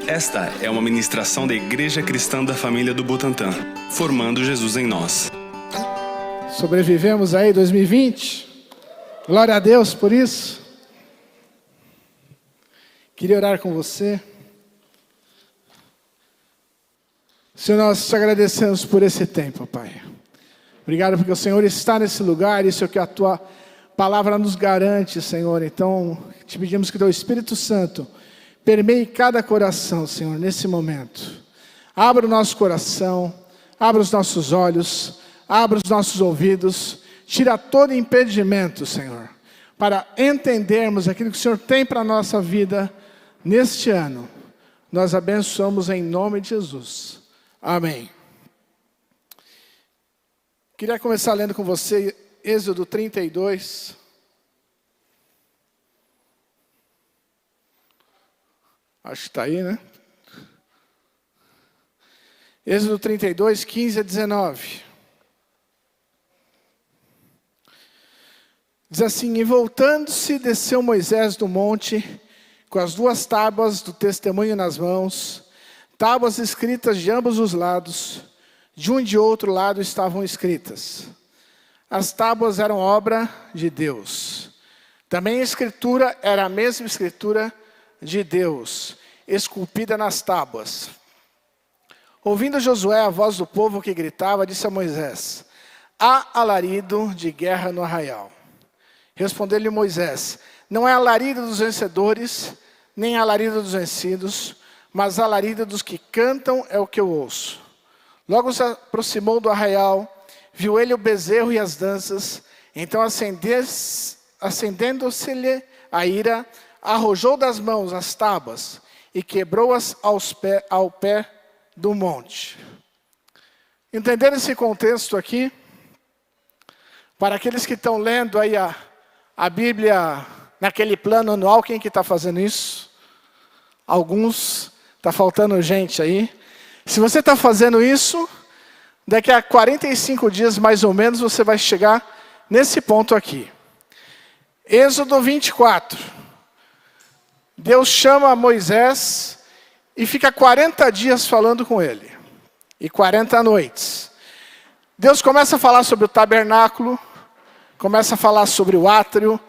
Esta é uma ministração da Igreja Cristã da Família do Butantã, formando Jesus em nós. Sobrevivemos aí 2020. Glória a Deus por isso. Queria orar com você. Senhor, nós te agradecemos por esse tempo, Pai. Obrigado porque o Senhor está nesse lugar, isso é o que a Tua palavra nos garante, Senhor. Então, te pedimos que o Teu Espírito Santo permeie cada coração, Senhor, nesse momento. Abra o nosso coração, abra os nossos olhos, abra os nossos ouvidos, tira todo impedimento, Senhor, para entendermos aquilo que o Senhor tem para a nossa vida neste ano. Nós abençoamos em nome de Jesus. Amém. Queria começar lendo com você Êxodo 32. Acho que está aí, né? Êxodo 32, 15 a 19. Diz assim: E voltando-se, desceu Moisés do monte, com as 2 tábuas do testemunho nas mãos, tábuas escritas de ambos os lados, de um e de outro lado estavam escritas. As tábuas eram obra de Deus. Também a escritura era a mesma escritura de Deus, esculpida nas tábuas. Ouvindo Josué a voz do povo que gritava, disse a Moisés: Há alarido de guerra no arraial. Respondeu-lhe Moisés: Não é alarido dos vencedores, nem alarido dos vencidos, mas alarido dos que cantam é o que eu ouço. Logo se aproximou do arraial, viu ele o bezerro e as danças, então acendendo-se-lhe a ira, arrojou das mãos as tábuas e quebrou-as ao pé do monte. Entender esse contexto aqui, para aqueles que estão lendo aí a Bíblia naquele plano anual, quem que está fazendo isso? Alguns, está faltando gente aí. Se você está fazendo isso, daqui a 45 dias mais ou menos você vai chegar nesse ponto aqui. Êxodo 24. Deus chama Moisés e fica 40 dias falando com ele. E 40 noites. Deus começa a falar sobre o tabernáculo, começa a falar sobre o átrio,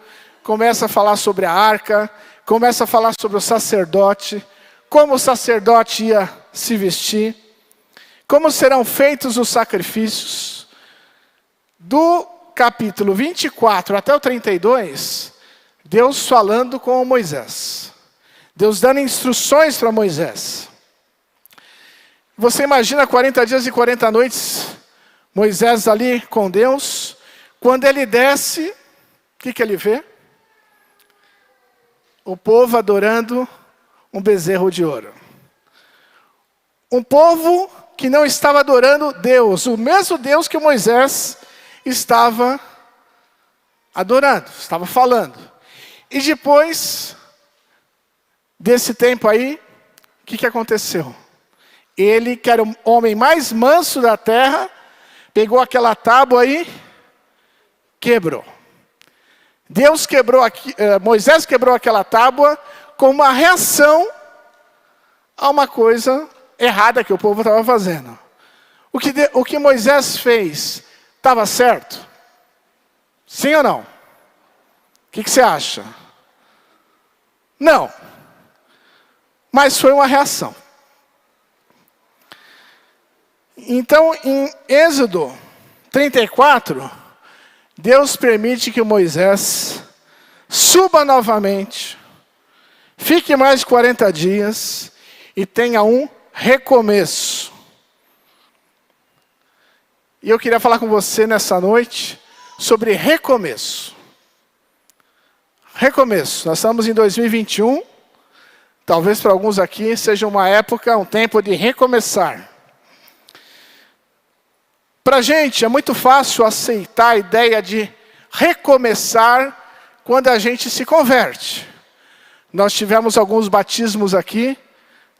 começa a falar sobre a arca, começa a falar sobre o sacerdote, como o sacerdote ia se vestir, como serão feitos os sacrifícios. Do capítulo 24 até o 32, Deus falando com Moisés. Deus dando instruções para Moisés. Você imagina 40 dias e 40 noites, Moisés ali com Deus. Quando ele desce, o que ele vê? O povo adorando um bezerro de ouro. Um povo que não estava adorando Deus, o mesmo Deus que Moisés estava adorando, estava falando. E depois desse tempo aí, o que aconteceu? Ele, que era o homem mais manso da terra, pegou aquela tábua aí, quebrou. Moisés quebrou aquela tábua como uma reação a uma coisa errada que o povo estava fazendo. O que Moisés fez estava certo? Sim ou não? O que você acha? Não. Mas foi uma reação. Então, em Êxodo 34, Deus permite que Moisés suba novamente, fique mais 40 dias e tenha um recomeço. E eu queria falar com você nessa noite sobre recomeço. Recomeço. Nós estamos em 2021. Talvez para alguns aqui seja uma época, um tempo de recomeçar. Para a gente é muito fácil aceitar a ideia de recomeçar quando a gente se converte. Nós tivemos alguns batismos aqui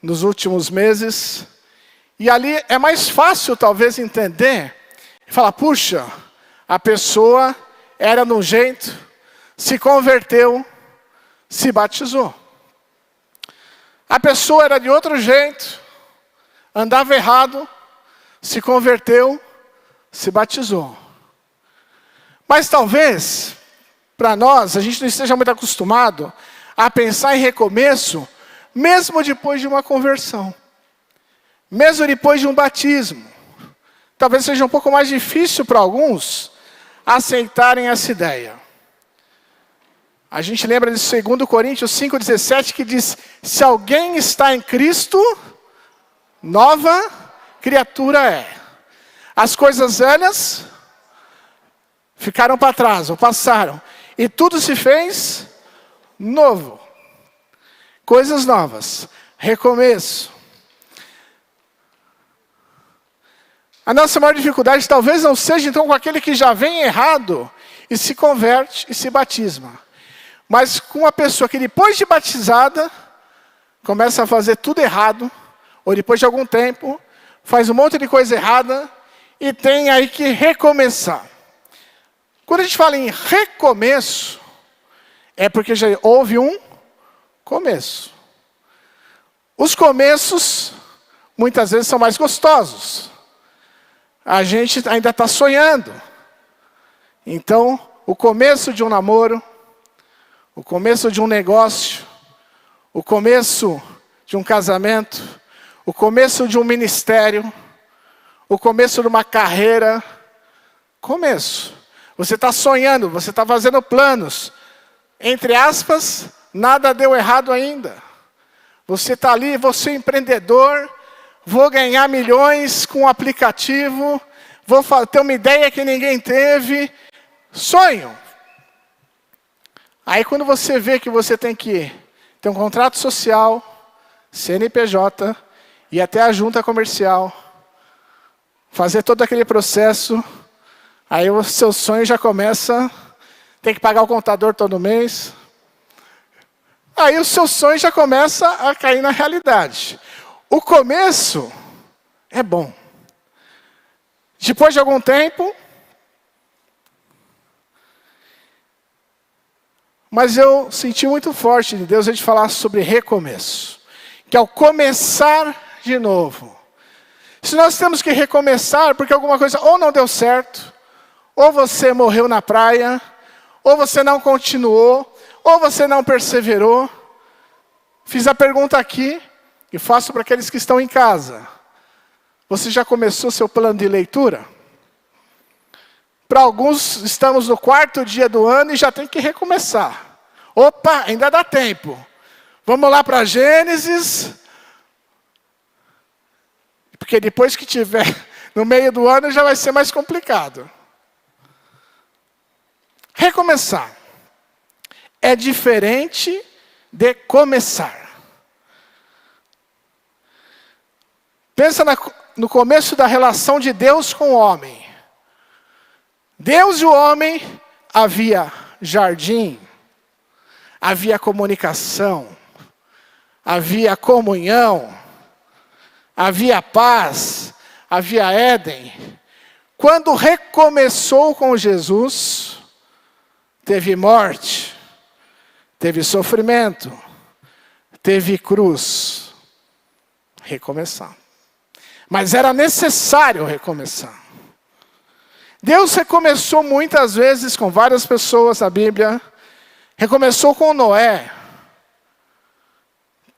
nos últimos meses. E ali é mais fácil talvez entender. Falar, puxa, a pessoa era de um jeito, se converteu, se batizou. A pessoa era de outro jeito, andava errado, se converteu, se batizou. Mas talvez, para nós, a gente não esteja muito acostumado a pensar em recomeço, mesmo depois de uma conversão. Mesmo depois de um batismo. Talvez seja um pouco mais difícil para alguns aceitarem essa ideia. A gente lembra de 2 Coríntios 5,17 que diz: se alguém está em Cristo, nova criatura é. As coisas velhas ficaram para trás, ou passaram. E tudo se fez novo. Coisas novas. Recomeço. A nossa maior dificuldade talvez não seja então com aquele que já vem errado e se converte e se batisma. Mas com a pessoa que depois de batizada, começa a fazer tudo errado, ou depois de algum tempo, faz um monte de coisa errada, e tem aí que recomeçar. Quando a gente fala em recomeço, é porque já houve um começo. Os começos, muitas vezes, são mais gostosos. A gente ainda está sonhando. Então, o começo de um namoro, o começo de um negócio, o começo de um casamento, o começo de um ministério, o começo de uma carreira. Começo. Você está sonhando, você está fazendo planos. Entre aspas, nada deu errado ainda. Você está ali, você é empreendedor, vou ganhar milhões com um aplicativo, vou ter uma ideia que ninguém teve. Sonho. Aí quando você vê que você tem que ter um contrato social, CNPJ, ir até a junta comercial, fazer todo aquele processo, aí o seu sonho já começa, tem que pagar o contador todo mês. Aí o seu sonho já começa a cair na realidade. O começo é bom. Depois de algum tempo, mas eu senti muito forte de Deus a gente falar sobre recomeço. Que é o começar de novo. Se nós temos que recomeçar porque alguma coisa ou não deu certo, ou você morreu na praia, ou você não continuou, ou você não perseverou. Fiz a pergunta aqui, e faço para aqueles que estão em casa. Você já começou seu plano de leitura? Para alguns, estamos no 4º dia do ano e já tem que recomeçar. Opa, ainda dá tempo. Vamos lá para Gênesis. Porque depois que tiver no meio do ano já vai ser mais complicado. Recomeçar é diferente de começar. Pensa no começo da relação de Deus com o homem. Deus e o homem, havia jardim, havia comunicação, havia comunhão, havia paz, havia Éden. Quando recomeçou com Jesus, teve morte, teve sofrimento, teve cruz. Recomeçar. Mas era necessário recomeçar. Deus recomeçou muitas vezes com várias pessoas na Bíblia. Recomeçou com Noé.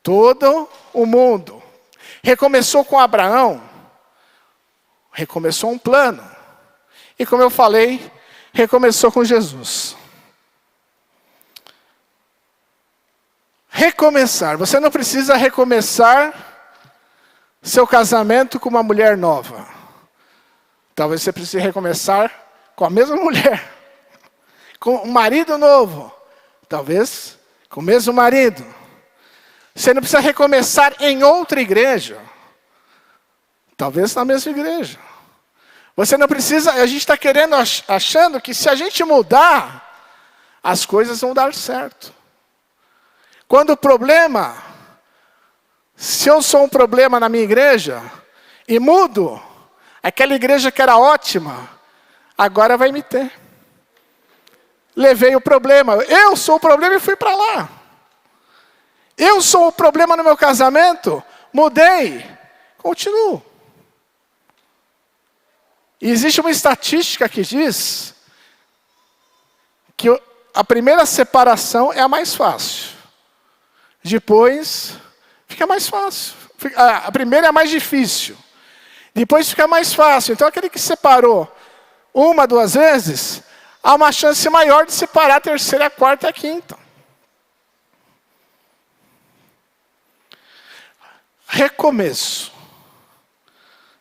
Todo o mundo. Recomeçou com Abraão. Recomeçou um plano. E como eu falei, recomeçou com Jesus. Recomeçar. Você não precisa recomeçar seu casamento com uma mulher nova. Talvez você precise recomeçar com a mesma mulher. Com um marido novo. Talvez com o mesmo marido. Você não precisa recomeçar em outra igreja. Talvez na mesma igreja. Você não precisa, a gente está querendo, achando que se a gente mudar, as coisas vão dar certo. Quando o problema, se eu sou um problema na minha igreja, e mudo, aquela igreja que era ótima, agora vai me ter. Levei o problema, eu sou o problema e fui para lá. Eu sou o problema no meu casamento? Mudei. Continuo. E existe uma estatística que diz que a primeira separação é a mais fácil. Depois, fica mais fácil. A primeira é a mais difícil. Depois fica mais fácil. Então, aquele que separou uma, 2 vezes, há uma chance maior de separar a terceira, a quarta e a quinta. Recomeço.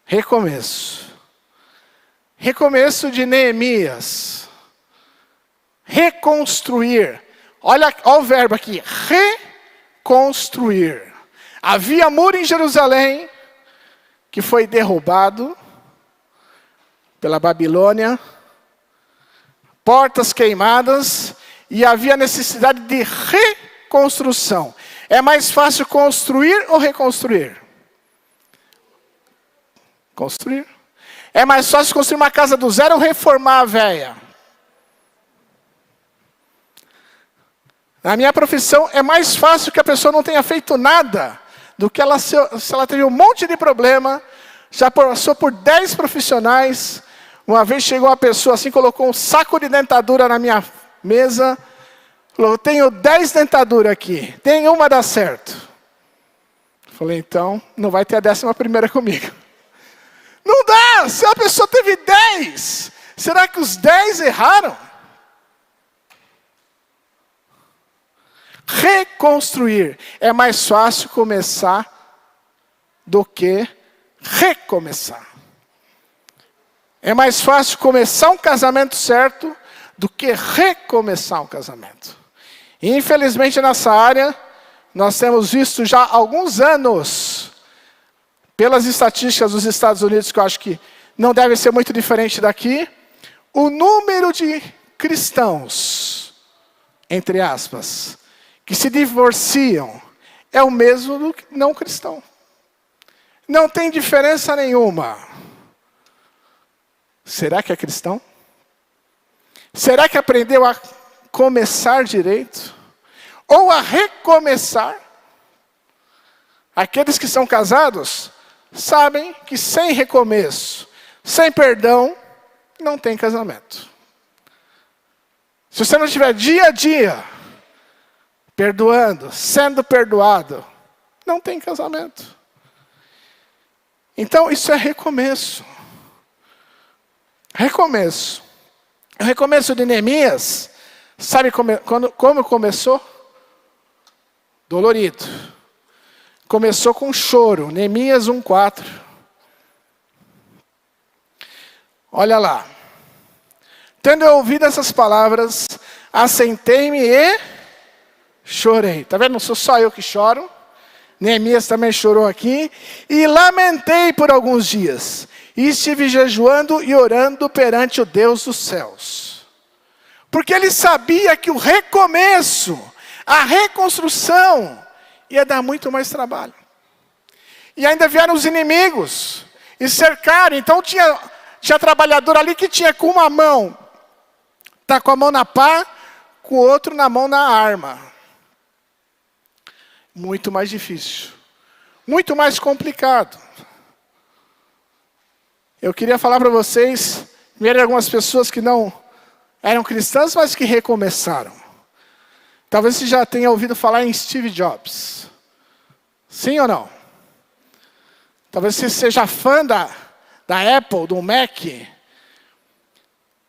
Recomeço. Recomeço de Neemias. Reconstruir. Olha o verbo aqui. Reconstruir. Havia muro em Jerusalém que foi derrubado pela Babilônia. Portas queimadas. E havia necessidade de reconstrução. É mais fácil construir ou reconstruir? Construir. É mais fácil construir uma casa do zero ou reformar a velha? Na minha profissão, é mais fácil que a pessoa não tenha feito nada do que se ela teve um monte de problema, já passou por 10 profissionais. Uma vez chegou uma pessoa assim, colocou um saco de dentadura na minha mesa, falou, eu tenho 10 dentaduras aqui, nenhuma dá certo. Falei, então, não vai ter a 11ª comigo. Não dá, se a pessoa teve 10, será que os 10 erraram? Reconstruir. É mais fácil começar do que recomeçar. É mais fácil começar um casamento certo do que recomeçar um casamento. E, infelizmente, nessa área, nós temos visto já há alguns anos, pelas estatísticas dos Estados Unidos, que eu acho que não deve ser muito diferente daqui, o número de cristãos, entre aspas, que se divorciam é o mesmo do não cristão. Não tem diferença nenhuma. Será que é cristão? Será que aprendeu a começar direito? Ou a recomeçar? Aqueles que são casados sabem que sem recomeço, sem perdão, não tem casamento. Se você não estiver dia a dia perdoando, sendo perdoado, não tem casamento. Então, isso é recomeço. Recomeço. O recomeço de Neemias, sabe como começou? Dolorido. Começou com choro. Neemias 1:4. Olha lá. Tendo eu ouvido essas palavras, assentei-me e chorei. Está vendo? Não sou só eu que choro. Neemias também chorou aqui. E lamentei por alguns dias. E estive jejuando e orando perante o Deus dos céus. Porque ele sabia que o recomeço, a reconstrução, ia dar muito mais trabalho. E ainda vieram os inimigos e cercaram. Então tinha trabalhador ali que tinha com uma mão, tá com a mão na pá, com o outro na mão na arma. Muito mais difícil. Muito mais complicado. Eu queria falar para vocês, vieram algumas pessoas que não eram cristãs, mas que recomeçaram. Talvez você já tenha ouvido falar em Steve Jobs. Sim ou não? Talvez você seja fã da Apple, do Mac.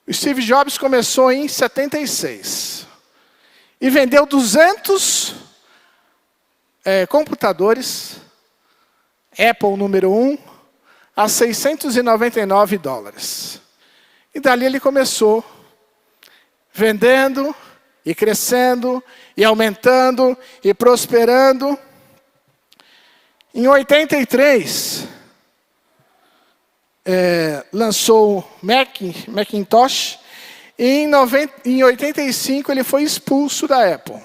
O Steve Jobs começou em 76. E vendeu 200 computadores, Apple número 1, a $699. E dali ele começou, vendendo, e crescendo, e aumentando, e prosperando. Em 83, lançou o Macintosh, e em 85 ele foi expulso da Apple.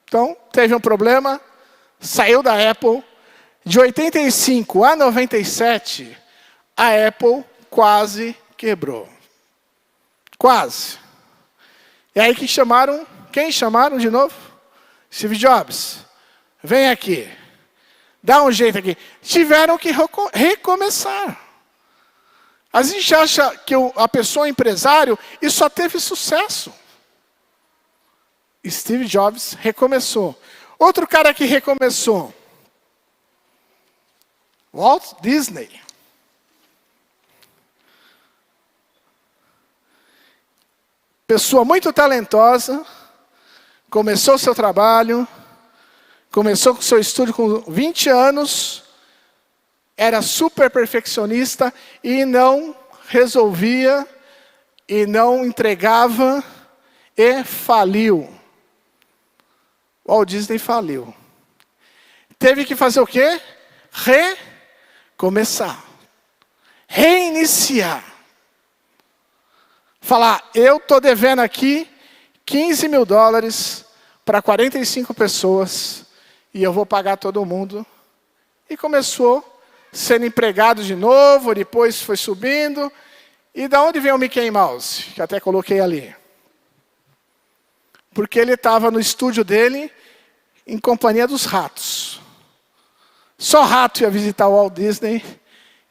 Então, teve um problema, saiu da Apple. De 85 a 97, a Apple quase quebrou. Quase. E aí quem chamaram de novo? Steve Jobs. vem aqui, dá um jeito aqui. Tiveram que recomeçar. A gente acha que a pessoa empresário e só teve sucesso. Steve Jobs recomeçou. Outro cara que recomeçou, Walt Disney. Pessoa muito talentosa, começou seu trabalho, começou com seu estudo com 20 anos, era super perfeccionista e não resolvia, e não entregava, e faliu. Walt Disney faliu. Teve que fazer o quê? Recomeçar. Reiniciar. Falar, eu estou devendo aqui $15 mil para 45 pessoas e eu vou pagar todo mundo. E começou sendo empregado de novo, depois foi subindo. E da onde vem o Mickey Mouse? Que até coloquei ali. Porque ele estava no estúdio dele, em companhia dos ratos. Só rato ia visitar o Walt Disney.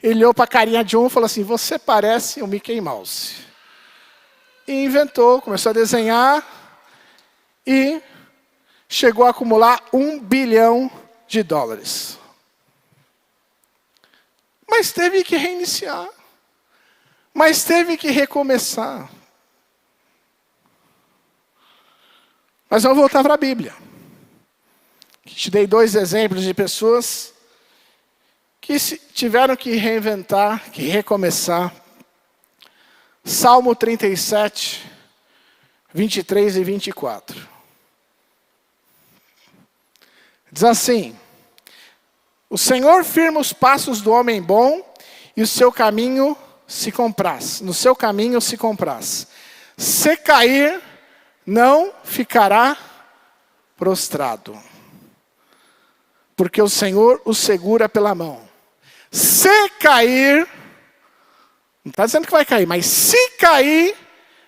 Ele olhou para a carinha de um e falou assim, você parece o Mickey Mouse. E inventou, começou a desenhar e chegou a acumular $1 bilhão. Mas teve que reiniciar. Mas teve que recomeçar. Mas vamos voltar para a Bíblia. Te dei 2 exemplos de pessoas que tiveram que reinventar, que recomeçar. Salmo 37, 23 e 24. Diz assim, o Senhor firma os passos do homem bom e o seu caminho se compraz. No seu caminho se compraz. Se cair, não ficará prostrado. Porque o Senhor o segura pela mão. Se cair, não está dizendo que vai cair, mas se cair,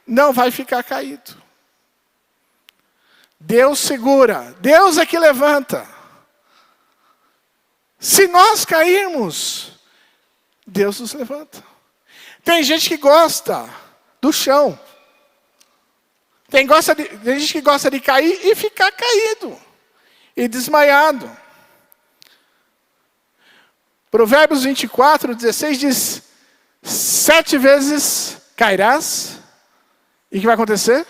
não vai ficar caído. Deus segura, Deus é que levanta. Se nós cairmos, Deus nos levanta. Tem gente que gosta do chão. Tem gente que gosta de cair e ficar caído. E desmaiado. Provérbios 24, 16 diz, 7 vezes cairás. E o que vai acontecer?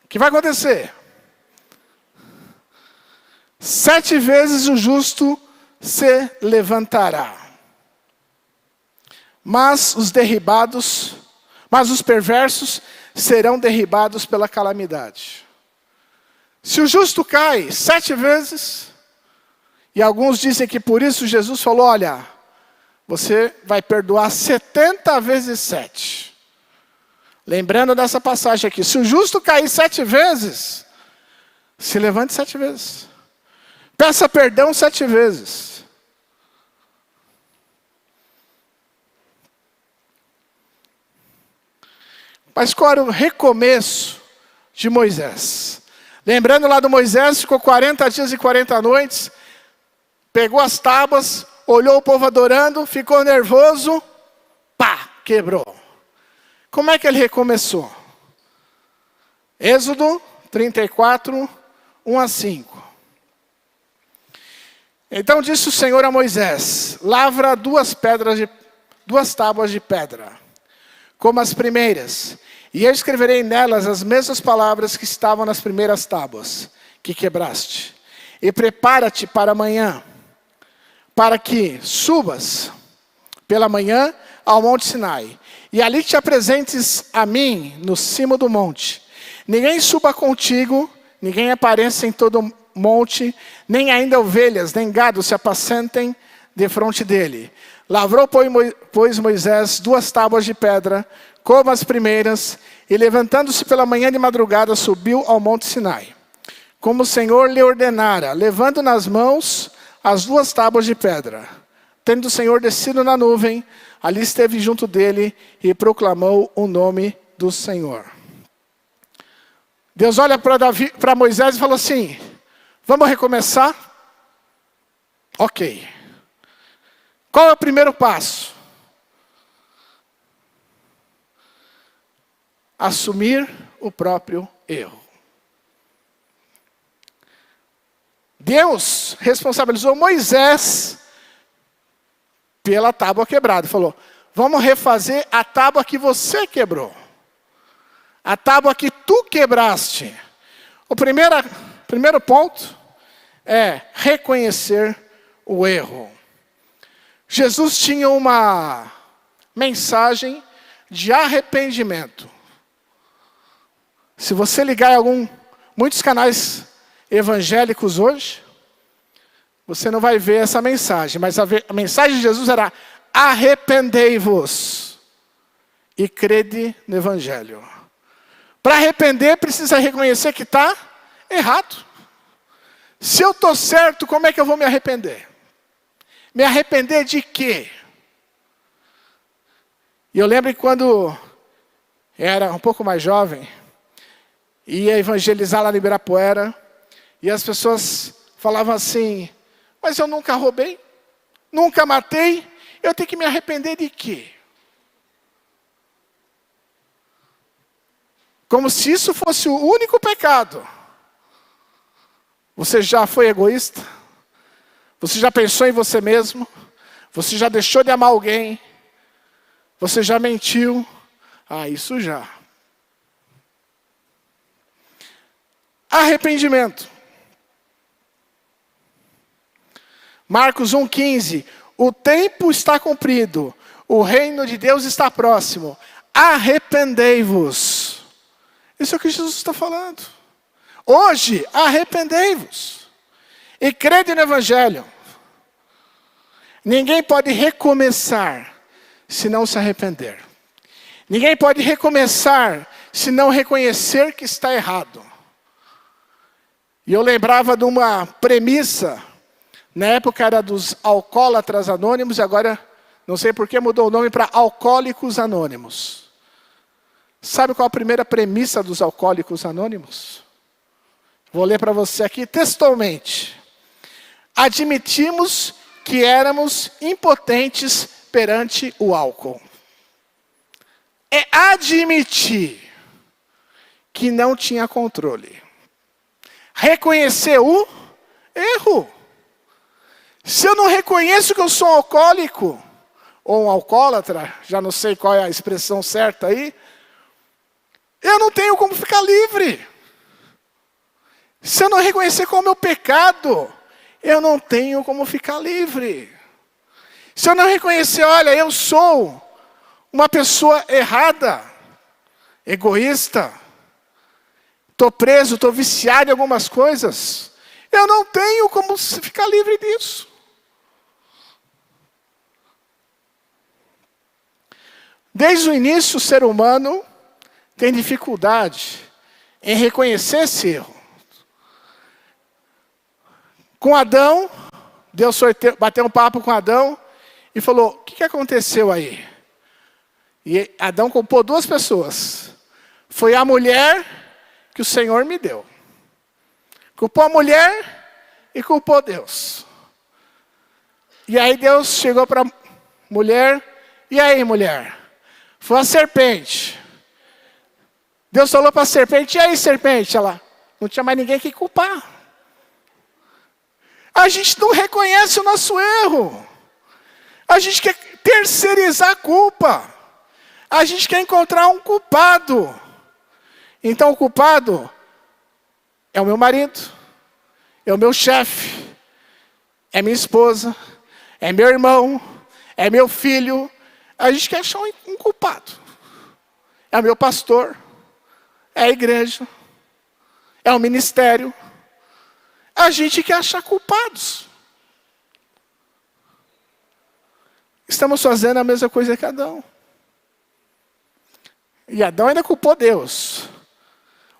O que vai acontecer? 7 vezes o justo se levantará. Mas os perversos serão derribados pela calamidade. Se o justo cai 7 vezes, e alguns dizem que por isso Jesus falou, olha, você vai perdoar 70 vezes 7. Lembrando dessa passagem aqui, se o justo cair 7 vezes, se levante 7 vezes. Peça perdão 7 vezes. Mas qual era o recomeço de Moisés? Lembrando lá do Moisés, ficou 40 dias e 40 noites, pegou as tábuas, olhou o povo adorando, ficou nervoso, pá, quebrou. Como é que ele recomeçou? Êxodo 34, 1 a 5. Então disse o Senhor a Moisés, lavra 2 tábuas de pedra, como as primeiras, e eu escreverei nelas as mesmas palavras que estavam nas primeiras tábuas, que quebraste. E prepara-te para amanhã, para que subas pela manhã ao monte Sinai, e ali te apresentes a mim no cimo do monte. Ninguém suba contigo, ninguém apareça em todo o monte, nem ainda ovelhas, nem gado se apacentem defronte dele. Lavrou, pois, Moisés 2 tábuas de pedra, como as primeiras, e levantando-se pela manhã de madrugada, subiu ao monte Sinai, como o Senhor lhe ordenara, levando nas mãos as 2 tábuas de pedra. Tendo o Senhor descido na nuvem, ali esteve junto dele e proclamou o nome do Senhor. Deus olha para Moisés e falou assim, Vamos recomeçar? Ok. Qual é o primeiro passo? Assumir o próprio erro. Deus responsabilizou Moisés pela tábua quebrada. Falou, vamos refazer a tábua que você quebrou. A tábua que tu quebraste. O primeiro ponto é reconhecer o erro. Jesus tinha uma mensagem de arrependimento. Se você ligar em muitos canais evangélicos hoje, você não vai ver essa mensagem. Mas a mensagem de Jesus era: arrependei-vos e crede no Evangelho. Para arrepender, precisa reconhecer que está errado. Se eu estou certo, como é que eu vou me arrepender? Me arrepender de quê? E eu lembro que quando era um pouco mais jovem, ia evangelizar lá em Ibirapuera, e as pessoas falavam assim, mas eu nunca roubei, nunca matei, eu tenho que me arrepender de quê? Como se isso fosse o único pecado. Você já foi egoísta? Você já pensou em você mesmo? Você já deixou de amar alguém? Você já mentiu? Ah, isso já. Arrependimento. Marcos 1,15. O tempo está cumprido. O reino de Deus está próximo. Arrependei-vos. Isso é o que Jesus está falando. Hoje, arrependei-vos. E crede no Evangelho. Ninguém pode recomeçar se não se arrepender. Ninguém pode recomeçar se não reconhecer que está errado. E eu lembrava de uma premissa, na época era dos alcoólatras anônimos, e agora, não sei por que mudou o nome para alcoólicos anônimos. Sabe qual a primeira premissa dos alcoólicos anônimos? Vou ler para você aqui textualmente. Admitimos que éramos impotentes perante o álcool. É admitir que não tinha controle. Reconhecer o erro. Se eu não reconheço que eu sou um alcoólico, ou um alcoólatra, já não sei qual é a expressão certa aí, eu não tenho como ficar livre. Se eu não reconhecer qual é o meu pecado, eu não tenho como ficar livre. Se eu não reconhecer, olha, eu sou uma pessoa errada, egoísta, estou preso, estou viciado em algumas coisas, eu não tenho como ficar livre disso. Desde o início, o ser humano tem dificuldade em reconhecer esse erro. Com Adão, Deus bateu um papo com Adão e falou, o que aconteceu aí? E Adão culpou duas pessoas. Foi a mulher que o Senhor me deu. Culpou a mulher e culpou Deus. E aí Deus chegou para a mulher, e aí mulher? Foi a serpente. Deus falou para a serpente, e aí serpente? Ela, não tinha mais ninguém que culpar. A gente não reconhece o nosso erro. A gente quer terceirizar a culpa. A gente quer encontrar um culpado. Então o culpado é o meu marido, é o meu chefe, é minha esposa, é meu irmão, é meu filho. A gente quer achar um culpado. É o meu pastor, é a igreja, é o ministério. A gente quer achar culpados. Estamos fazendo a mesma coisa que Adão. E Adão ainda culpou Deus.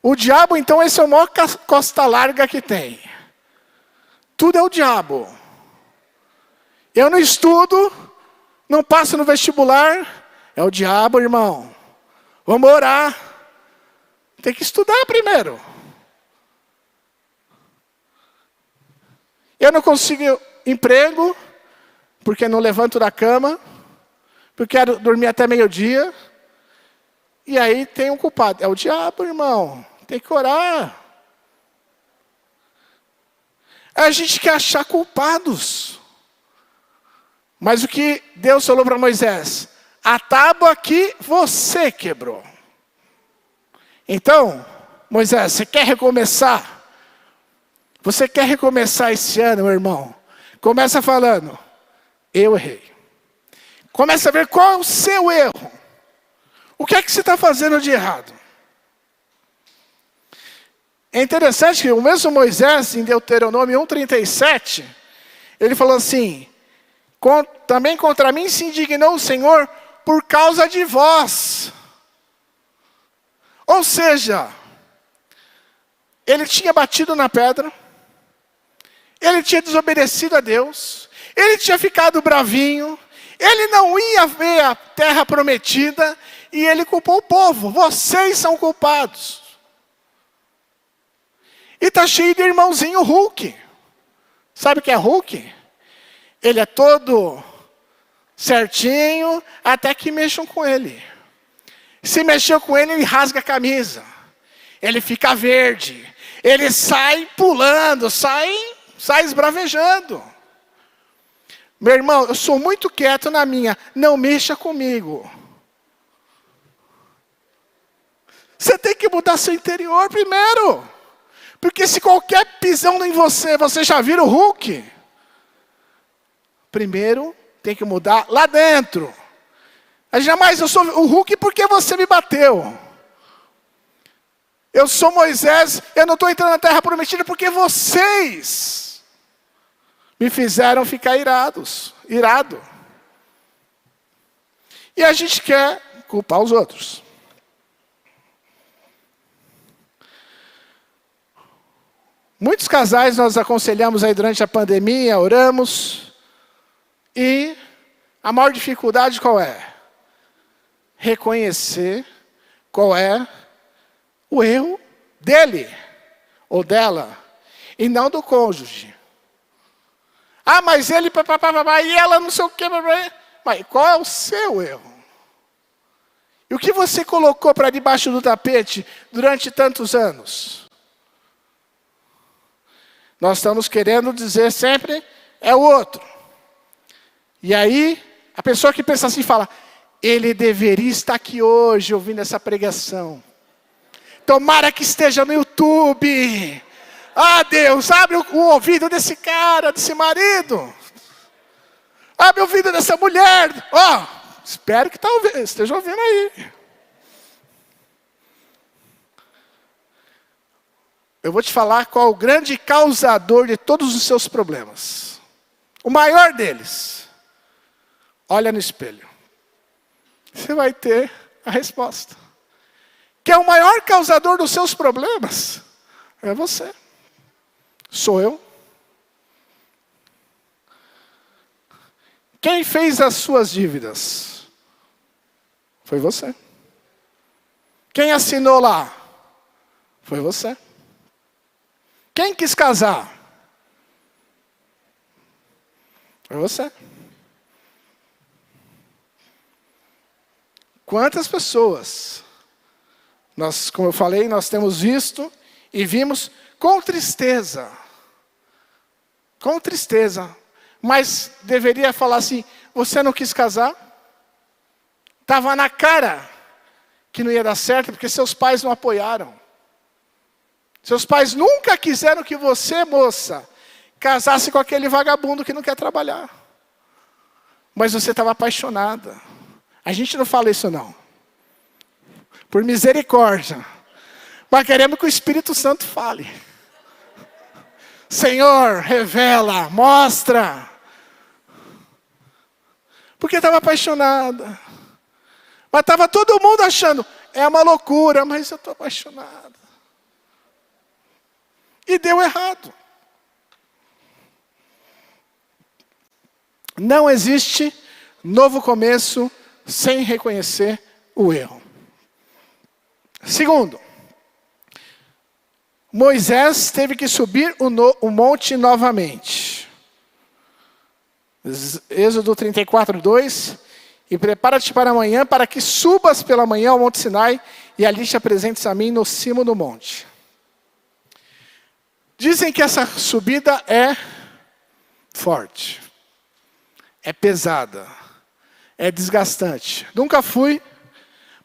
O diabo, então, esse é o maior costa larga que tem. Tudo é o diabo. Eu não estudo, não passo no vestibular, é o diabo, irmão. Vamos orar. Tem que estudar primeiro. Eu não consigo emprego, porque não levanto da cama, porque quero dormir até meio-dia. E aí tem um culpado. É o diabo, irmão. Tem que orar. A gente quer achar culpados. Mas o que Deus falou para Moisés? A tábua que você quebrou. Então, Moisés, você quer recomeçar? Você quer recomeçar esse ano, meu irmão? Começa falando, eu errei. Começa a ver qual é o seu erro. O que é que você está fazendo de errado? É interessante que o mesmo Moisés, em Deuteronômio 1,37, ele falou assim, também contra mim se indignou o Senhor por causa de vós. Ou seja, ele tinha batido na pedra, ele tinha desobedecido a Deus, ele tinha ficado bravinho, ele não ia ver a terra prometida, e ele culpou o povo. Vocês são culpados. E está cheio de irmãozinho Hulk. Sabe o que é Hulk? Ele é todo certinho, até que mexam com ele. Se mexeu com ele, ele rasga a camisa. Ele fica verde. Ele sai pulando, sai esbravejando. Meu irmão, eu sou muito quieto na minha. Não mexa comigo. Você tem que mudar seu interior primeiro. Porque se qualquer pisão em você já vira o Hulk. Primeiro, tem que mudar lá dentro. Jamais eu sou o Hulk porque você me bateu. Eu sou Moisés, eu não estou entrando na terra prometida porque vocês me fizeram ficar irado. E a gente quer culpar os outros. Muitos casais nós aconselhamos aí durante a pandemia, oramos. E a maior dificuldade qual é? Reconhecer qual é o erro dele ou dela. E não do cônjuge. Ah, mas ele, e ela não sei o quê. Mas qual é o seu erro? E o que você colocou para debaixo do tapete durante tantos anos? Nós estamos querendo dizer sempre, é o outro. E aí, a pessoa que pensa assim fala, ele deveria estar aqui hoje ouvindo essa pregação. Tomara que esteja no YouTube. Ah, Deus, abre o ouvido desse cara, desse marido. Abre o ouvido dessa mulher. Ó, espero que esteja ouvindo aí. Eu vou te falar qual é o grande causador de todos os seus problemas. O maior deles. Olha no espelho. Você vai ter a resposta. Que é o maior causador dos seus problemas. É você. Sou eu. Quem fez as suas dívidas? Foi você. Quem assinou lá? Foi você. Quem quis casar? Foi você. Quantas pessoas, como eu falei, nós temos visto e vimos com tristeza. Com tristeza. Mas deveria falar assim, você não quis casar? Estava na cara que não ia dar certo, porque seus pais não apoiaram. Seus pais nunca quiseram que você, moça, casasse com aquele vagabundo que não quer trabalhar. Mas você estava apaixonada. A gente não fala isso não. Por misericórdia. Mas queremos que o Espírito Santo fale. Senhor, revela, mostra. Porque estava apaixonada. Mas estava todo mundo achando, é uma loucura, mas eu estou apaixonada. E deu errado. Não existe novo começo sem reconhecer o erro. Segundo, Moisés teve que subir o monte novamente. Êxodo 34:2. E prepara-te para amanhã, para que subas pela manhã ao Monte Sinai, e ali te apresentes a mim no cimo do monte. Dizem que essa subida é forte, é pesada, é desgastante. Nunca fui,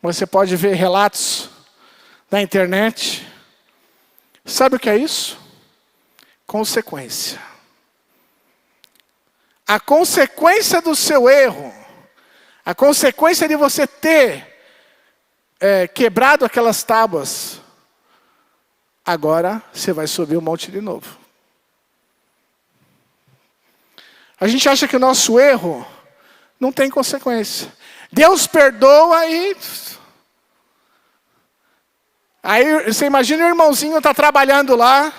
mas você pode ver relatos na internet. Sabe o que é isso? Consequência. A consequência do seu erro, a consequência de você ter quebrado aquelas tábuas, agora você vai subir o monte de novo. A gente acha que o nosso erro não tem consequência. Deus perdoa e... Aí você imagina o irmãozinho está trabalhando lá,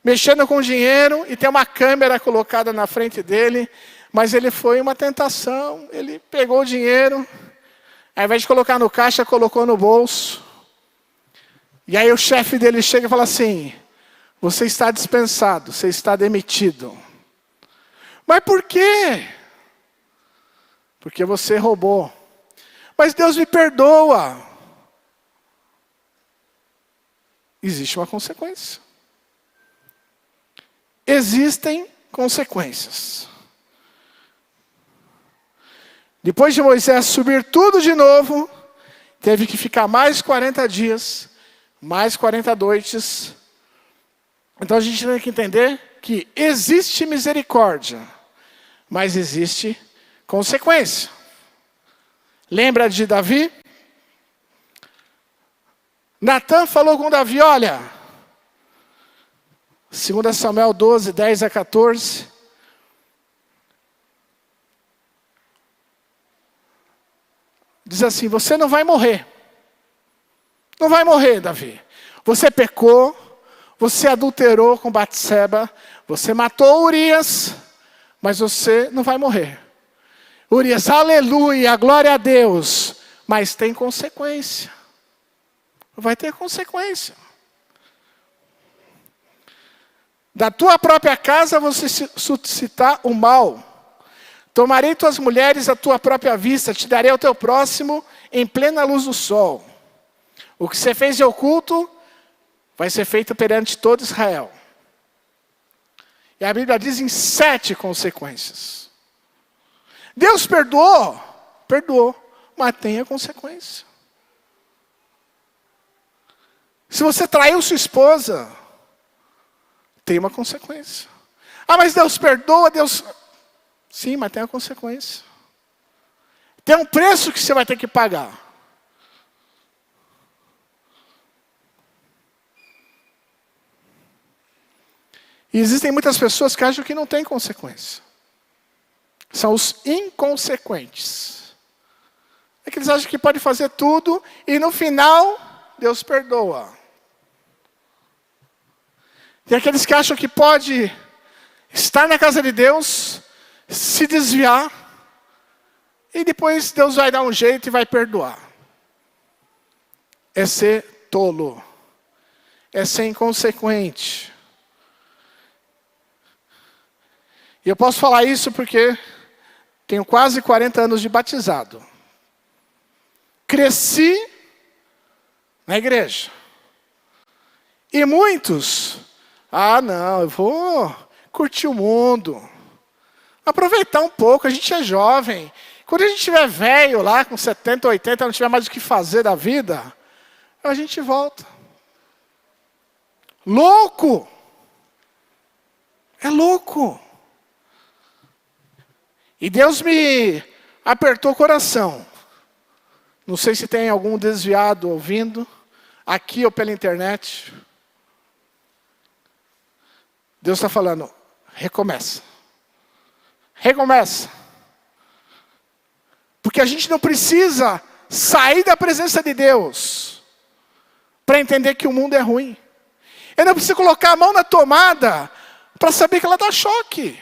mexendo com dinheiro, e tem uma câmera colocada na frente dele, mas ele foi uma tentação, ele pegou o dinheiro, ao invés de colocar no caixa, colocou no bolso. E aí o chefe dele chega e fala assim: você está dispensado, você está demitido. Mas por quê? Porque você roubou. Mas Deus me perdoa. Existe uma consequência. Existem consequências. Depois de Moisés subir tudo de novo, teve que ficar mais 40 dias, mais 40 noites. Então a gente tem que entender que existe misericórdia, mas existe consequência. Lembra de Davi? Natan falou com Davi: olha, 2 Samuel 12, 10 a 14. Diz assim: você não vai morrer. Não vai morrer, Davi. Você pecou, você adulterou com Batseba, você matou Urias, mas você não vai morrer. Urias, aleluia, glória a Deus, mas tem consequência. Vai ter consequência. Da tua própria casa você suscitar o mal. Tomarei tuas mulheres à tua própria vista, te darei ao teu próximo em plena luz do sol. O que você fez de oculto vai ser feito perante todo Israel. E a Bíblia diz em 7 consequências. Deus perdoou? Perdoou, mas tem a consequência. Se você traiu sua esposa, tem uma consequência. Ah, mas Deus perdoa, Deus... Sim, mas tem a consequência. Tem um preço que você vai ter que pagar. E existem muitas pessoas que acham que não tem consequência. São os inconsequentes. É que eles acham que pode fazer tudo e no final Deus perdoa. E aqueles que acham que pode estar na casa de Deus, se desviar, e depois Deus vai dar um jeito e vai perdoar. É ser tolo. É ser inconsequente. E eu posso falar isso porque tenho quase 40 anos de batizado. Cresci na igreja. E muitos, não, eu vou curtir o mundo. Aproveitar um pouco, a gente é jovem. Quando a gente estiver velho lá, com 70, 80, não tiver mais o que fazer da vida, a gente volta. Louco! É louco! E Deus me apertou o coração. Não sei se tem algum desviado ouvindo, aqui ou pela internet. Deus está falando, recomeça. Recomeça. Porque a gente não precisa sair da presença de Deus para entender que o mundo é ruim. Eu não preciso colocar a mão na tomada para saber que ela dá choque.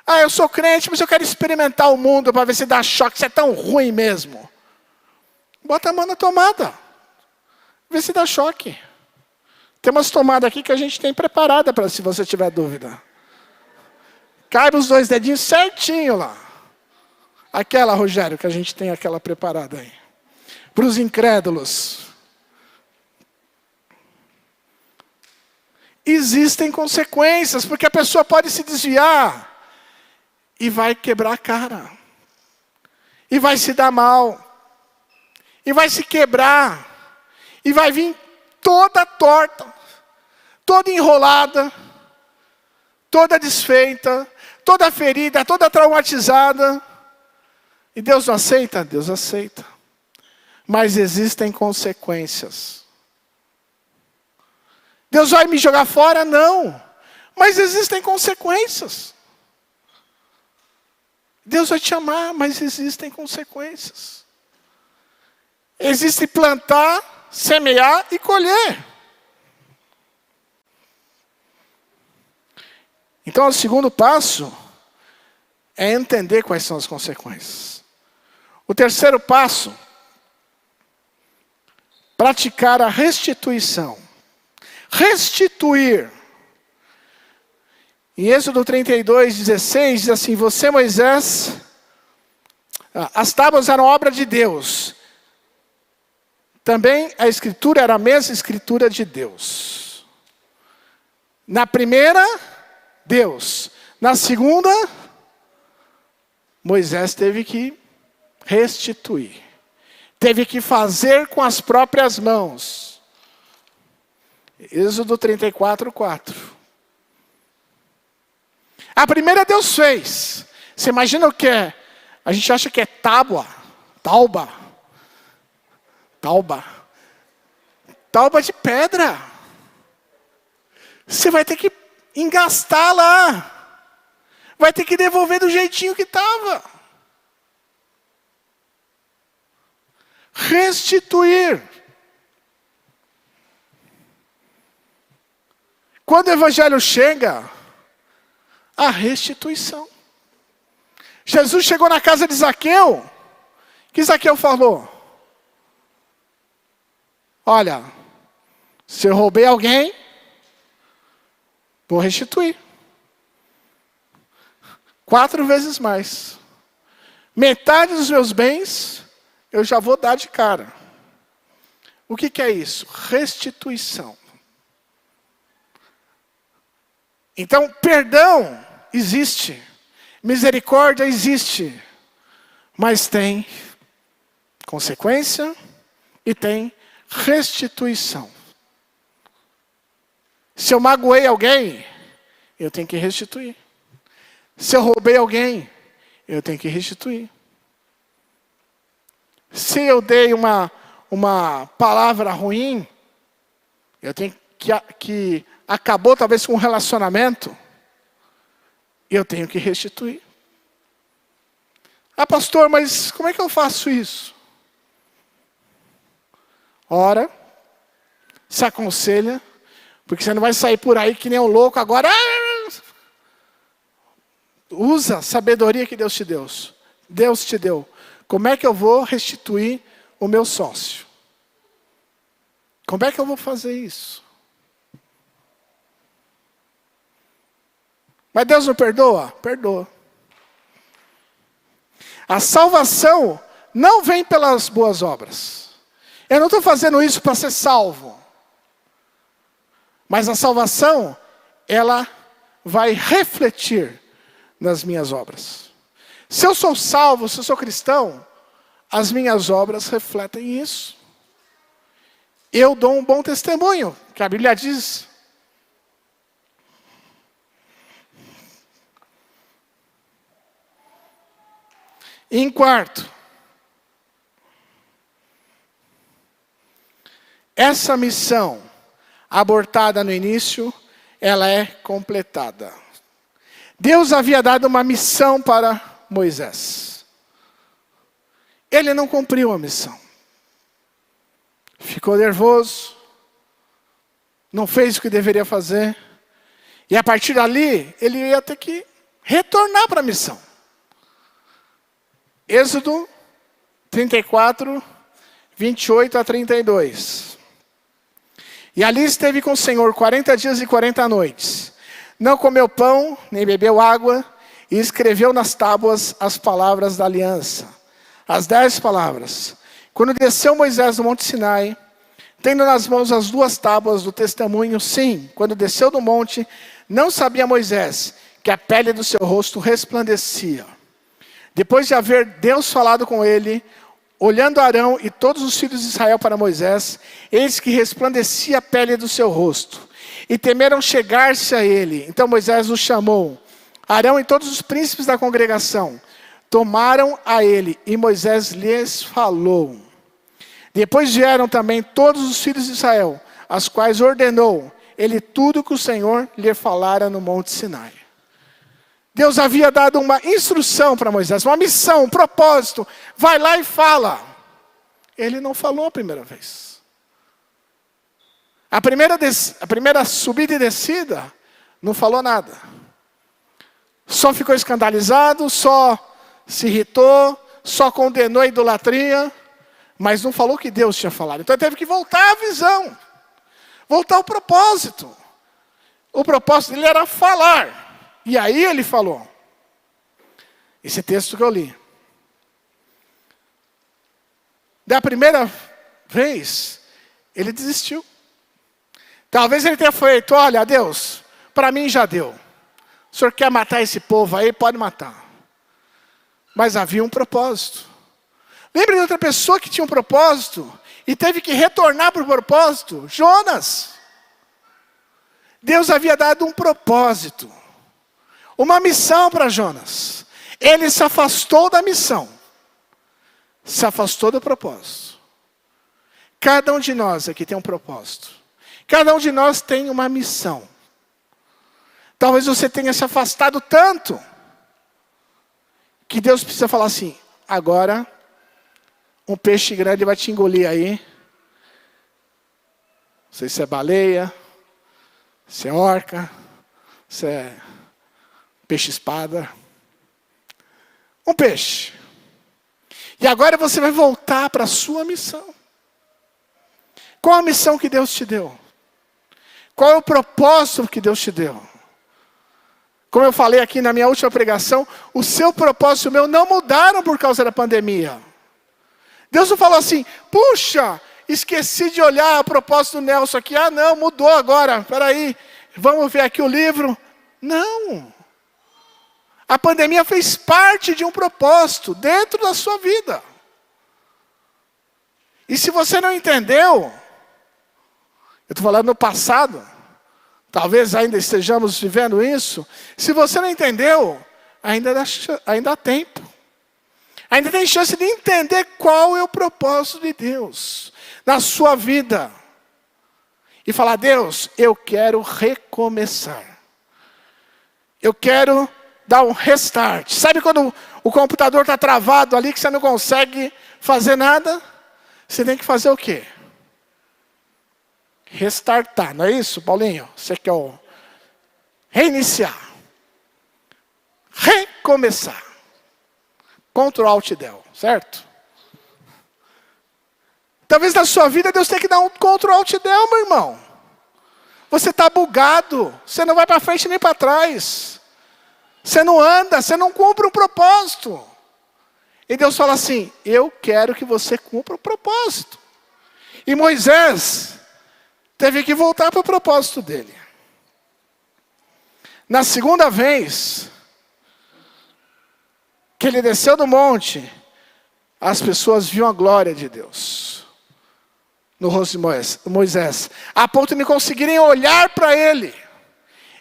Ah, eu sou crente, mas eu quero experimentar o mundo para ver se dá choque, se é tão ruim mesmo. Bota a mão na tomada. Vê se dá choque. Tem umas tomadas aqui que a gente tem preparada para se você tiver dúvida. Cabe os 2 dedinhos certinho lá. Aquela, Rogério, que a gente tem aquela preparada aí. Para os incrédulos. Existem consequências, porque a pessoa pode se desviar e vai quebrar a cara. E vai se dar mal. E vai se quebrar. E vai vir toda torta, toda enrolada, toda desfeita, toda ferida, toda traumatizada. E Deus não aceita? Deus aceita. Mas existem consequências. Deus vai me jogar fora? Não. Mas existem consequências. Deus vai te amar, mas existem consequências. Existe plantar, semear e colher. Então, o segundo passo é entender quais são as consequências. O terceiro passo, praticar a restituição. Restituir. Em Êxodo 32:16 diz assim: você, Moisés, as tábuas eram obra de Deus. Também a escritura era a mesma escritura de Deus. Na primeira, Deus. Na segunda, Moisés teve que restituir. Teve que fazer com as próprias mãos. Êxodo 34:4. A primeira Deus fez. Você imagina o que é? A gente acha que é tábua. Tauba de pedra. Você vai ter que engastar lá. Vai ter que devolver do jeitinho que estava. Restituir. Quando o evangelho chega, a restituição. Jesus chegou na casa de Zaqueu. O que Zaqueu falou? Olha, se eu roubei alguém, vou restituir. 4 vezes mais. Metade dos meus bens, eu já vou dar de cara. O que é isso? Restituição. Então, perdão existe. Misericórdia existe. Mas tem consequência e tem restituição. Se eu magoei alguém, eu tenho que restituir. Se eu roubei alguém, eu tenho que restituir. Se eu dei uma palavra ruim, eu tenho que acabou talvez com um relacionamento, eu tenho que restituir. Ah, pastor, mas como é que eu faço isso? Ora, se aconselha, porque você não vai sair por aí que nem um louco agora. Usa a sabedoria que Deus te deu. Deus te deu. Como é que eu vou restituir o meu sócio? Como é que eu vou fazer isso? Mas Deus não perdoa? Perdoa. A salvação não vem pelas boas obras. Eu não estou fazendo isso para ser salvo. Mas a salvação, ela vai refletir nas minhas obras. Se eu sou salvo, se eu sou cristão, as minhas obras refletem isso. Eu dou um bom testemunho, que a Bíblia diz. E em quarto, essa missão abortada no início, ela é completada. Deus havia dado uma missão para Moisés. Ele não cumpriu a missão. Ficou nervoso, não fez o que deveria fazer. E a partir dali, ele ia ter que retornar para a missão. Êxodo 34, 28 a 32. E ali esteve com o Senhor 40 dias e 40 noites. Não comeu pão, nem bebeu água, e escreveu nas tábuas as palavras da aliança, as 10 palavras. Quando desceu Moisés do monte Sinai, tendo nas mãos as 2 tábuas do testemunho, sim, quando desceu do monte, não sabia Moisés que a pele do seu rosto resplandecia. Depois de haver Deus falado com ele, olhando Arão e todos os filhos de Israel para Moisés, eis que resplandecia a pele do seu rosto. E temeram chegar-se a ele. Então Moisés os chamou. Arão e todos os príncipes da congregação tomaram a ele, e Moisés lhes falou. Depois vieram também todos os filhos de Israel, as quais ordenou ele tudo que o Senhor lhe falara no monte Sinai. Deus havia dado uma instrução para Moisés, uma missão, um propósito. Vai lá e fala. Ele não falou a primeira vez. A primeira subida e descida, não falou nada. Só ficou escandalizado, só se irritou, só condenou a idolatria, mas não falou o que Deus tinha falado. Então ele teve que voltar à visão, voltar ao propósito. O propósito dele era falar. E aí ele falou. Esse texto que eu li. Da primeira vez, ele desistiu. Talvez ele tenha feito, olha, Deus, para mim já deu. O senhor quer matar esse povo aí, pode matar. Mas havia um propósito. Lembra de outra pessoa que tinha um propósito e teve que retornar para o propósito? Jonas. Deus havia dado um propósito. Uma missão para Jonas. Ele se afastou da missão. Se afastou do propósito. Cada um de nós aqui tem um propósito. Cada um de nós tem uma missão. Talvez você tenha se afastado tanto, que Deus precisa falar assim, agora, um peixe grande vai te engolir aí. Não sei se é baleia, se é orca, se é peixe-espada. Um peixe. E agora você vai voltar para a sua missão. Qual a missão que Deus te deu? Qual é o propósito que Deus te deu? Como eu falei aqui na minha última pregação, o seu propósito e o meu não mudaram por causa da pandemia. Deus não falou assim, puxa, esqueci de olhar o propósito do Nelson aqui. Ah não, mudou agora, peraí, vamos ver aqui o livro. Não. A pandemia fez parte de um propósito dentro da sua vida. E se você não entendeu, eu estou falando no passado, talvez ainda estejamos vivendo isso. Se você não entendeu, ainda há tempo. Ainda tem chance de entender qual é o propósito de Deus na sua vida. E falar, Deus, eu quero recomeçar. Eu quero dar um restart. Sabe quando o computador está travado ali, que você não consegue fazer nada? Você tem que fazer o quê? Restartar, não é isso, Paulinho? Você quer reiniciar. Recomeçar. Ctrl Alt Del, certo? Talvez na sua vida Deus tenha que dar um Ctrl Alt Del, meu irmão. Você está bugado. Você não vai para frente nem para trás. Você não anda, você não cumpre um propósito. E Deus fala assim, eu quero que você cumpra o propósito. E Moisés teve que voltar para o propósito dele. Na segunda vez que ele desceu do monte, as pessoas viam a glória de Deus no rosto de Moisés, a ponto de não conseguirem olhar para ele.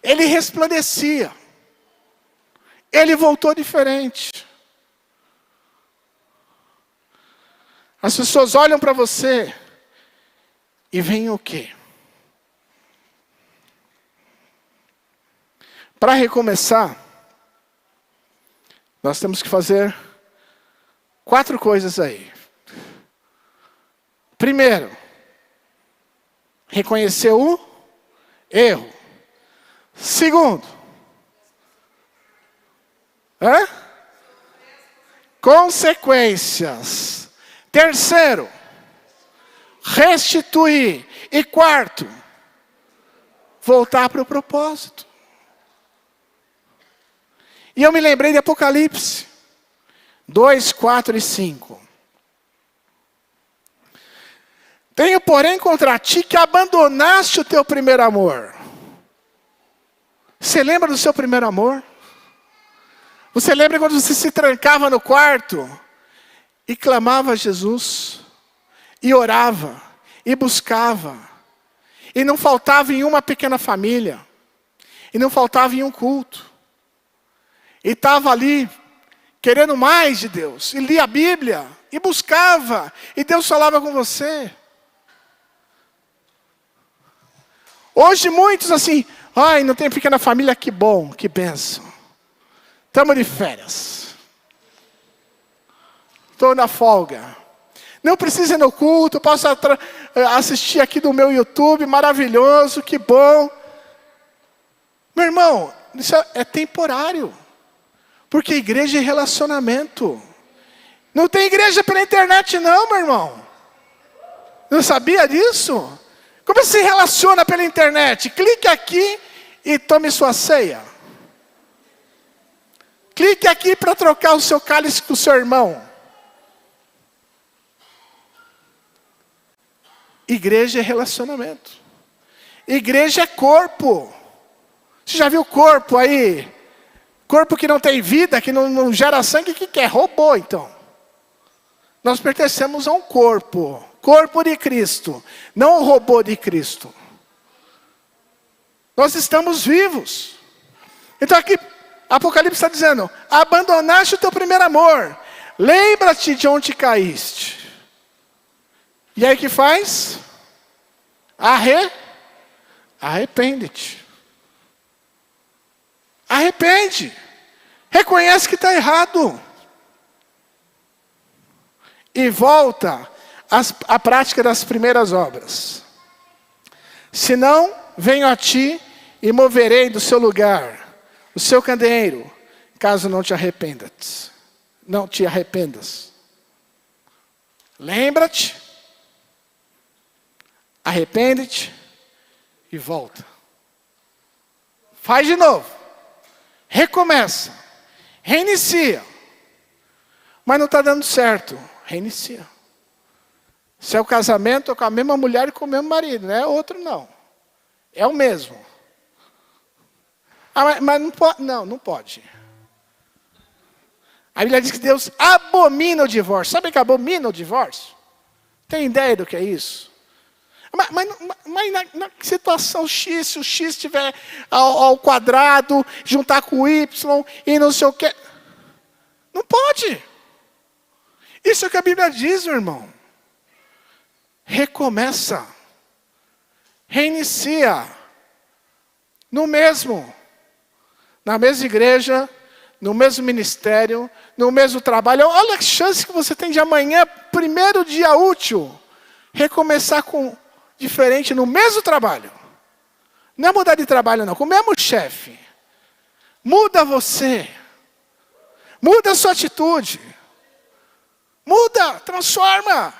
Ele resplandecia. Ele voltou diferente. As pessoas olham para você e veem o quê? Para recomeçar, nós temos que fazer 4 coisas aí. Primeiro, reconhecer o erro. Segundo, consequências. Terceiro, restituir. E quarto, voltar para o propósito. E eu me lembrei de Apocalipse 2, 4 e 5. Tenho, porém, contra ti que abandonaste o teu primeiro amor. Você lembra do seu primeiro amor? Você lembra quando você se trancava no quarto e clamava a Jesus, e orava, e buscava, e não faltava em uma pequena família, e não faltava em um culto, e estava ali querendo mais de Deus, e lia a Bíblia, e buscava, e Deus falava com você. Hoje muitos assim, ai, não tem pequena família, que bom, que bênção. Estamos de férias. Estou na folga. Não precisa ir no culto, posso assistir aqui do meu YouTube, maravilhoso, que bom. Meu irmão, isso é temporário. Porque igreja é relacionamento. Não tem igreja pela internet não, meu irmão. Não sabia disso? Como se relaciona pela internet? Clique aqui e tome sua ceia. Clique aqui para trocar o seu cálice com o seu irmão. Igreja é relacionamento. Igreja é corpo. Você já viu corpo aí? Corpo que não tem vida, que não gera sangue, que é robô então. Nós pertencemos a um corpo. Corpo de Cristo. Não um robô de Cristo. Nós estamos vivos. Então aqui, Apocalipse está dizendo, abandonaste o teu primeiro amor. Lembra-te de onde caíste. E aí o que faz? Arrepende-te. Arrepende. Reconhece que está errado. E volta à prática das primeiras obras. Senão, venho a ti e moverei do seu lugar o seu candeeiro, caso não te arrependas. Não te arrependas. Lembra-te. Arrepende-te e volta. Faz de novo. Recomeça. Reinicia. Mas não está dando certo. Reinicia. Se é o casamento, é com a mesma mulher e com o mesmo marido. Não é outro, não. É o mesmo. Ah, mas não pode. Não pode. A Bíblia diz que Deus abomina o divórcio. Sabe que abomina o divórcio? Tem ideia do que é isso? Mas na situação X, se o X estiver ao quadrado, juntar com o Y e não sei o quê. Não pode. Isso é o que a Bíblia diz, meu irmão. Recomeça. Reinicia. Na mesma igreja, no mesmo ministério, no mesmo trabalho. Olha a chance que você tem de amanhã, primeiro dia útil, recomeçar com diferente no mesmo trabalho. Não é mudar de trabalho não, com o mesmo chefe. Muda você. Muda a sua atitude. Muda, transforma.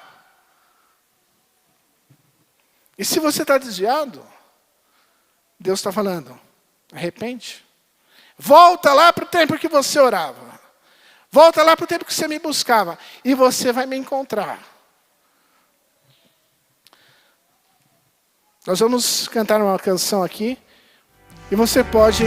E se você está desviado, Deus está falando, arrepende. Volta lá para o tempo que você orava. Volta lá para o tempo que você me buscava. E você vai me encontrar. Nós vamos cantar uma canção aqui. E você pode